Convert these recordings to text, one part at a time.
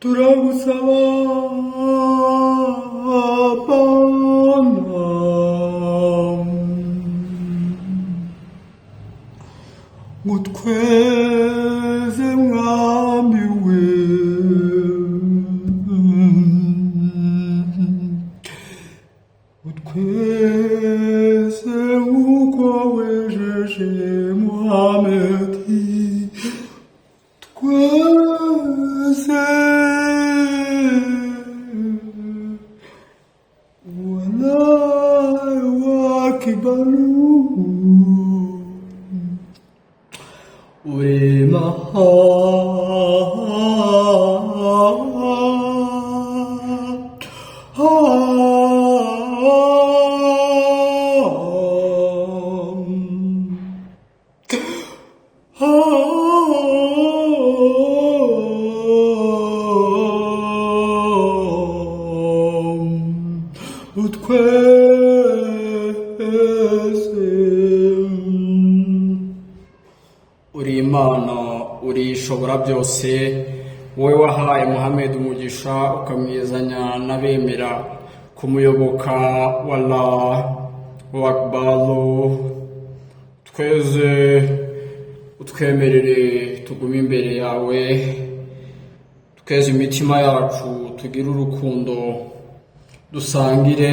turagusaba Bwana, utweze mwami we, utweze uko wejeje Muhamedi, tweze uri Imana, uri ishobora byose, wowe wahaye Muhammed umugisha ukamwizanya n'abemera kumuyoboka. Wallahu akbar. Tweze utwemerere tugume imbere yawe, tweze imitima yacu tugire urukundo, dusangire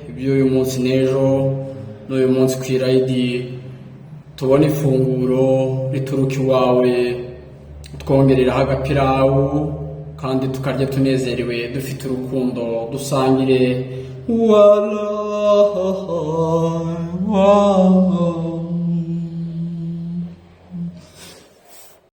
iby'uyu munsi n'ejo n'uyu munsi ku irayidi, tubone ifunguro rituruka iwawe, twongereraho agapirawu kandi tukarya tunezerewe dufite urukundo, dusangire. Wallah